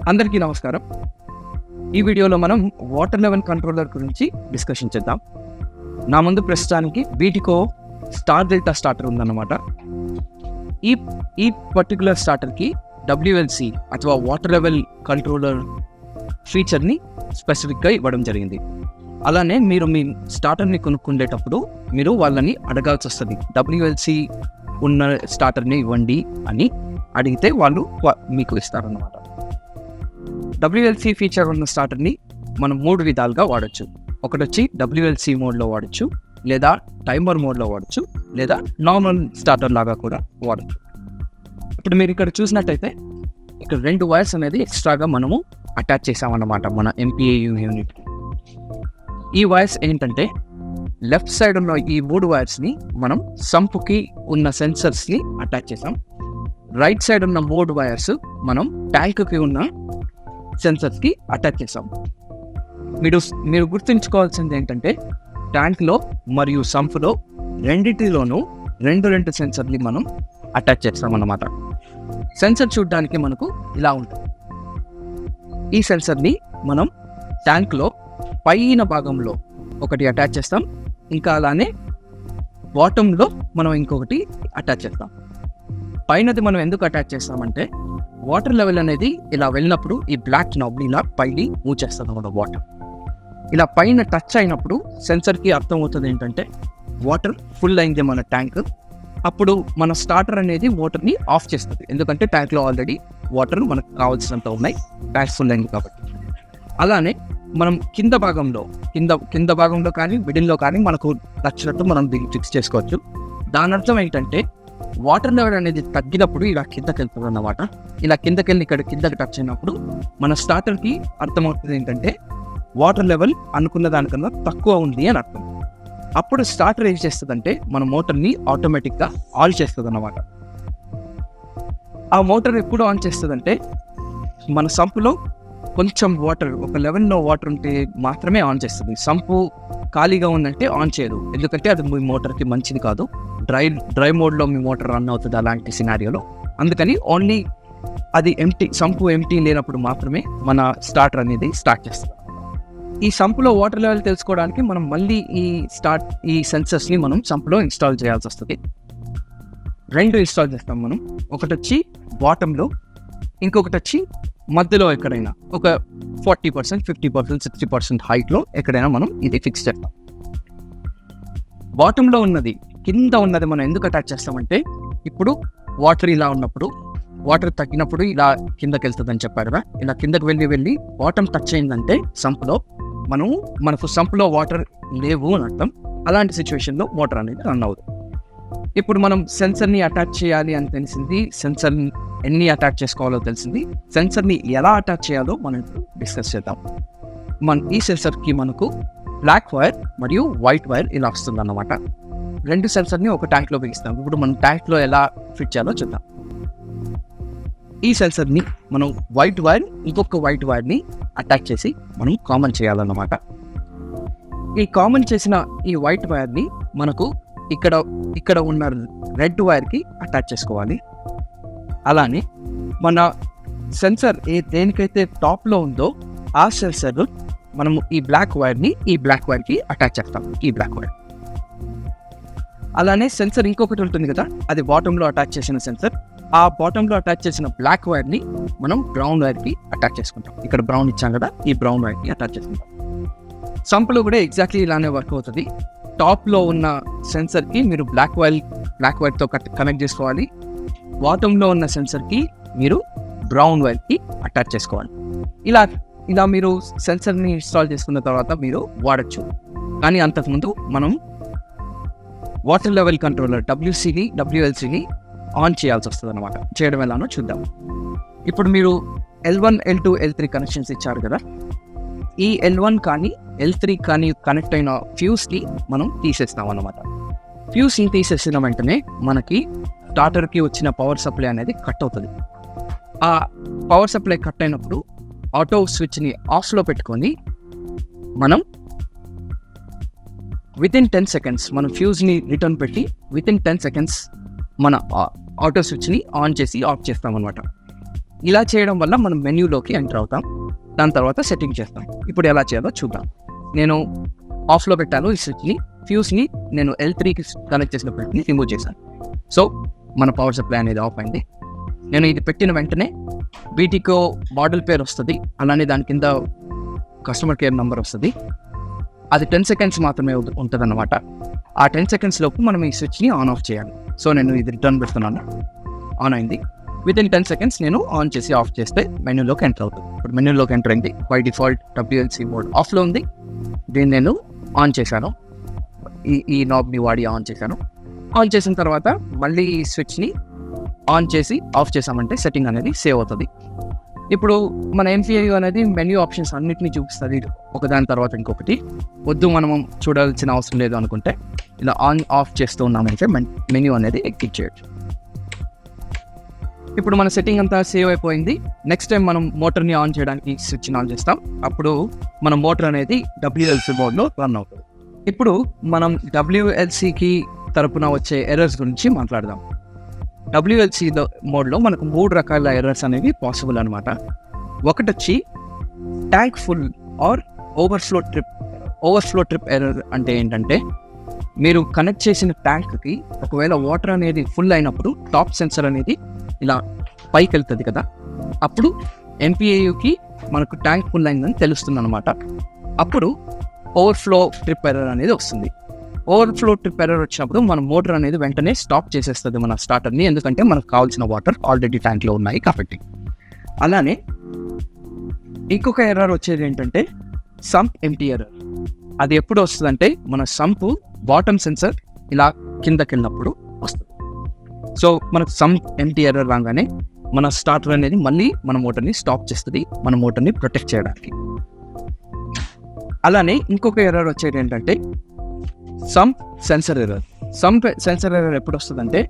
అందరికీ నమస్కారం. ఈ వీడియోలో మనం వాటర్ లెవెల్ కంట్రోలర్ గురించి డిస్కషన్ చేద్దాం. నా ముందు ప్రస్తుతానికి బీటికో స్టార్ డెల్టా స్టార్టర్ ఉందన్నమాట. ఈ పర్టికులర్ స్టార్టర్కి WLC అథవా వాటర్ లెవెల్ కంట్రోలర్ ఫీచర్ని స్పెసిఫిక్గా ఇవ్వడం జరిగింది. అలానే మీరు మీ స్టార్టర్ని కొనుక్కునేటప్పుడు మీరు వాళ్ళని అడగాల్సి వస్తుంది. WLC ఉన్న స్టార్టర్ని ఇవ్వండి అని అడిగితే వాళ్ళు మీకు ఇస్తారన్నమాట. WLC ఫీచర్ ఉన్న స్టార్టర్ని మనం 3 విధాలుగా వాడచ్చు. ఒకటి వచ్చి WLC మోడ్లో వాడచ్చు, లేదా టైమర్ మోడ్లో వాడచ్చు, లేదా నార్మల్ స్టార్టర్ లాగా కూడా వాడచ్చు. ఇప్పుడు మీరు ఇక్కడ చూసినట్టయితే ఇక్కడ 2 వైర్స్ అనేది ఎక్స్ట్రాగా మనము అటాచ్ చేసామన్నమాట మన MPAU యూనిట్కి. ఈ వైర్స్ ఏంటంటే లెఫ్ట్ సైడ్ ఉన్న ఈ 3 వైర్స్ని మనం సంపుకి ఉన్న సెన్సర్స్ని అటాచ్ చేసాం. రైట్ సైడ్ ఉన్న 3 వైర్స్ మనం ట్యాంక్కి ఉన్న సెన్సర్స్కి అటాచ్ చేసాం. మీరు గుర్తుంచుకోవాల్సింది ఏంటంటే ట్యాంక్లో మరియు సంపులో రెండిటిలోనూ రెండు సెన్సర్ని మనం అటాచ్ చేస్తాం అన్నమాట. సెన్సర్ చూడడానికి మనకు ఇలా ఉంటుంది. ఈ సెన్సర్ని మనం ట్యాంక్లో పైన భాగంలో ఒకటి అటాచ్ చేస్తాం, ఇంకా అలానే బాటంలో మనం ఇంకొకటి అటాచ్ చేస్తాం. పైనది మనం ఎందుకు అటాచ్ చేస్తామంటే వాటర్ లెవెల్ అనేది ఇలా వెళ్ళినప్పుడు ఈ బ్లాక్ నాబ్ని ఇలా పైకి మూవ్ చేస్తాం అన్నమాట. వాటర్ ఇలా పైన టచ్ అయినప్పుడు సెన్సర్కి అర్థమవుతుంది ఏంటంటే వాటర్ ఫుల్ అయింది మన ట్యాంక్. అప్పుడు మన స్టార్టర్ అనేది వాటర్ని ఆఫ్ చేస్తుంది, ఎందుకంటే ట్యాంక్లో ఆల్రెడీ వాటర్ మనకు కావాల్సినంత ఉన్నాయి, ట్యాంక్ ఫుల్ అయింది కాబట్టి. అలానే మనం కింద భాగంలో కానీ మిడిల్లో కానీ మనకు నచ్చినట్టు మనం దీన్ని ఫిక్స్ చేసుకోవచ్చు. దాని అర్థం ఏంటంటే వాటర్ లెవెల్ అనేది తగ్గినప్పుడు ఇలా కిందకి వెళ్తుంది అన్నమాట. ఇలా కిందకెళ్ళి ఇక్కడ కిందకి టచ్ అయినప్పుడు మన స్టార్టర్కి అర్థమవుతుంది ఏంటంటే వాటర్ లెవెల్ అనుకున్న దానికన్నా తక్కువ ఉంది అని అర్థం. అప్పుడు స్టార్టర్ ఏం చేస్తుందంటే మన మోటార్ని ఆటోమేటిక్గా ఆన్ చేస్తుంది అన్నమాట. ఆ మోటార్ ఎప్పుడు ఆన్ చేస్తుందంటే మన సంపులో కొంచెం వాటర్, ఒక లెవెల్లో వాటర్ ఉంటే మాత్రమే ఆన్ చేస్తుంది. సంపు ఖాళీగా ఉందంటే ఆన్ చేయదు, ఎందుకంటే అది మీ మోటార్కి మంచిది కాదు. డ్రై మోడ్లో మీ మోటార్ రన్ అవుతుంది అలాంటి సినారియోలో. అందుకని ఓన్లీ అది సంపు ఎంటీ లేనప్పుడు మాత్రమే మన స్టార్టర్ అనేది స్టార్ట్ చేస్తుంది. ఈ సంపులో వాటర్ లెవెల్ తెలుసుకోవడానికి మనం మళ్ళీ ఈ సెన్సర్స్ని మనం సంపులో ఇన్స్టాల్ చేయాల్సి వస్తుంది. 2 ఇన్స్టాల్ చేస్తాం మనం. ఒకటి వచ్చి బాటంలో, ఇంకొకటి వచ్చి మధ్యలో ఎక్కడైనా ఒక 40%, 50%, 60% హైట్లో ఎక్కడైనా మనం ఇది ఫిక్స్ చేస్తాం. బాటంలో ఉన్నది, కింద ఉన్నది మనం ఎందుకు అటాచ్ చేస్తామంటే ఇప్పుడు వాటర్ ఇలా ఉన్నప్పుడు, వాటర్ తగ్గినప్పుడు ఇలా కిందకి వెళ్తుంది అని చెప్పారు కదా. ఇలా కిందకి వెళ్ళి బాటం టచ్ అయిందంటే మనకు సంపులో వాటర్ లేవు అని అర్థం. అలాంటి సిచ్యువేషన్లో వాటర్ అనేది రన్ అవుతుంది. ఇప్పుడు మనం సెన్సర్ని అటాచ్ చేయాలి అని తెలిసింది, సెన్సర్ ఎన్ని అటాచ్ చేసుకోవాలో తెలిసింది. సెన్సర్ని ఎలా అటాచ్ చేయాలో మనం ఇప్పుడు డిస్కస్ చేద్దాం. ఈ సెన్సర్కి మనకు బ్లాక్ వైర్ మరియు వైట్ వైర్ ఇలా వస్తుంది అన్నమాట. 2 సెన్సర్ని ఒక ట్యాంక్లో బిగిస్తాం. ఇప్పుడు మనం ట్యాంక్లో ఎలా ఫిట్ చేయాలో చూద్దాం. ఈ సెన్సర్ని మనం వైట్ వైర్ ఇంకొక వైట్ వైర్ని అటాచ్ చేసి మనం కామన్ చేయాలన్నమాట. ఈ కామన్ చేసిన ఈ వైట్ వైర్ని మనకు ఇక్కడ ఉన్న రెడ్ వైర్కి అటాచ్ చేసుకోవాలి. అలానే మన సెన్సర్ దేనికైతే టాప్లో ఉందో ఆ సెన్సర్ మనము ఈ బ్లాక్ వైర్కి అటాచ్ చేస్తాం, ఈ బ్లాక్ వైర్. అలానే సెన్సర్ ఇంకొకటి ఉంటుంది కదా, అది బాటంలో అటాచ్ చేసిన సెన్సర్. ఆ బాటంలో అటాచ్ చేసిన బ్లాక్ వైర్ని మనం బ్రౌన్ వైర్కి అటాచ్ చేసుకుంటాం. ఇక్కడ బ్రౌన్ ఇచ్చాం కదా, ఈ బ్రౌన్ వైర్కి అటాచ్ చేసుకుంటాం. సంపులో కూడా ఎగ్జాక్ట్లీ ఇలానే వర్క్ అవుతుంది. టాప్లో ఉన్న సెన్సర్కి మీరు బ్లాక్ వైర్తో కనెక్ట్ చేసుకోవాలి. బాటంలో ఉన్న సెన్సర్కి మీరు బ్రౌన్ వైర్కి అటాచ్ చేసుకోవాలి. ఇలా మీరు సెన్సర్ని ఇన్స్టాల్ చేసుకున్న తర్వాత మీరు వాడచ్చు. కానీ అంతకుముందు మనం వాటర్ లెవెల్ కంట్రోలర్ WLCని ఆన్ చేయాల్సి వస్తుంది అనమాట. చేయడం ఎలానో చూద్దాం. ఇప్పుడు మీరు L1, L2, L3 కనెక్షన్స్ ఇచ్చారు కదా. ఈ L1 కానీ L3 కానీ కనెక్ట్ అయిన ఫ్యూస్ని మనం తీసేస్తాం అన్నమాట. ఫ్యూస్ని తీసేసిన వెంటనే మనకి స్టార్టర్కి వచ్చిన పవర్ సప్లై అనేది కట్ అవుతుంది. ఆ పవర్ సప్లై కట్ అయినప్పుడు ఆటో స్విచ్ని ఆఫ్లో పెట్టుకొని మనం వితిన్ 10 seconds మనం ఫ్యూజ్ని రిటర్న్ పెట్టి వితిన్ 10 seconds మన ఆటో స్విచ్ని ఆన్ చేసి ఆఫ్ చేస్తాం అనమాట. ఇలా చేయడం వల్ల మనం మెన్యూలోకి ఎంటర్ అవుతాం. దాని తర్వాత సెట్టింగ్ చేస్తాం. ఇప్పుడు ఎలా చేయాలో చూద్దాం. నేను ఆఫ్లో పెట్టాను ఈ స్విచ్ని. ఫ్యూస్ని నేను L3కి కనెక్ట్ చేసిన ప్లేట్ని రిమూవ్ చేశాను. సో మన పవర్ సప్లై అనేది ఆఫ్ అయింది. నేను ఇది పెట్టిన వెంటనే బీటీకో మోడల్ పేరు వస్తుంది, అలానే దాని కింద కస్టమర్ కేర్ నెంబర్ వస్తుంది. అది 10 seconds మాత్రమే ఉంటుంది అన్నమాట. ఆ 10 seconds లోపు మనం ఈ స్విచ్ని ఆన్ ఆఫ్ చేయాలి. సో నేను ఇది రిటర్న్ పెడుతున్నాను. ఆన్ అయింది. విత్ ఇన్ 10 seconds నేను ఆన్ చేసి ఆఫ్ చేస్తే మెన్యూలోకి ఎంటర్ అవుతుంది. ఇప్పుడు మెన్యూలోకి ఎంటర్ అయింది. బై డిఫాల్ట్ WLC మోడ్ ఆఫ్లో ఉంది. దీన్ని నేను ఆన్ చేశాను. ఈ నాబ్ని వాడి ఆన్ చేశాను. ఆన్ చేసిన తర్వాత మళ్ళీ ఈ స్విచ్ని ఆన్ చేసి ఆఫ్ చేసామంటే సెట్టింగ్ అనేది సేవ్ అవుతుంది. ఇప్పుడు మన MPIU అనేది మెన్యూ ఆప్షన్స్ అన్నిటిని చూపిస్తుంది ఒకదాని తర్వాత ఇంకొకటి. వద్దు మనం చూడాల్సిన అవసరం లేదు అనుకుంటే ఇలా ఆన్ ఆఫ్ చేస్తూ ఉన్నామంటే మెన్యూ అనేది ఎగ్జిట్ చేయొచ్చు. ఇప్పుడు మన సెట్టింగ్ అంతా సేవ్ అయిపోయింది. నెక్స్ట్ టైం మనం మోటార్ని ఆన్ చేయడానికి స్విచ్ని ఆన్ చేస్తాం. అప్పుడు మన మోటార్ అనేది WLC మోడ్లో రన్ అవుతుంది. ఇప్పుడు మనం WLCకి తరపున వచ్చే ఎర్రర్స్ గురించి మాట్లాడదాం. WLC మోడ్లో మనకు 3 రకాల ఎర్రర్స్ అనేవి పాసిబుల్ అనమాట. ఒకటి వచ్చి tank full or overflow trip error. అంటే ఏంటంటే మీరు కనెక్ట్ చేసిన ట్యాంక్కి ఒకవేళ వాటర్ అనేది ఫుల్ అయినప్పుడు టాప్ సెన్సర్ అనేది ఇలా పైకి వెళ్తుంది కదా, అప్పుడు MPIUకి మనకు ట్యాంక్ ఫుల్ అయిందని తెలుస్తుంది అనమాట. అప్పుడు ఓవర్ఫ్లో ట్రిప్ ఎర్రర్ అనేది వస్తుంది. ఓవర్ఫ్లో ట్రిప్ ఎర్రర్ వచ్చినప్పుడు మన మోటార్ అనేది వెంటనే స్టాప్ చేసేస్తుంది మన స్టార్టర్ని, ఎందుకంటే మనకు కావాల్సిన వాటర్ ఆల్రెడీ ట్యాంక్లో ఉన్నాయి కాబట్టి. అలానే ఇంకొక ఎర్రర్ వచ్చేది ఏంటంటే సంప్ ఎంప్టీ ఎర్రర్. అది ఎప్పుడు వస్తుందంటే మన సంపు బాటమ్ సెన్సర్ ఇలా కిందకి వెళ్ళినప్పుడు వస్తుంది. సో మనకు సంప్ ఎంప్టీ ఎర్రర్ రాగానే మన స్టార్టర్ అనేది మళ్ళీ మన మోటార్ని స్టాప్ చేస్తుంది, మన మోటార్ని ప్రొటెక్ట్ చేయడానికి. అలానే ఇంకొక ఎర్రర్ వచ్చేది ఏంటంటే sump sensor error. Sump sensor error ఎప్పుడు వస్తుందంటే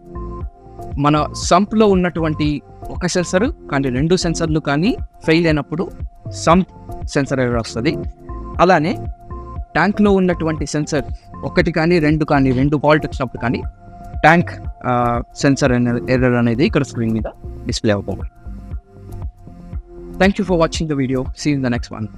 మన సంప్లో ఉన్నటువంటి ఒక సెన్సర్ కానీ 2 సెన్సర్లు కానీ ఫెయిల్ అయినప్పుడు సంప్ సెన్సర్ ఎర్రర్ వస్తుంది. అలానే ట్యాంక్లో ఉన్నటువంటి సెన్సర్ 1 కానీ 2 కానీ 2 ఫాల్ట్ వచ్చినప్పుడు కానీ ట్యాంక్ సెన్సర్ ఎర్రర్ అనేది ఇక్కడ స్క్రీన్ మీద డిస్ప్లే అవుతుంది. Thank you for watching the video. See in the next one.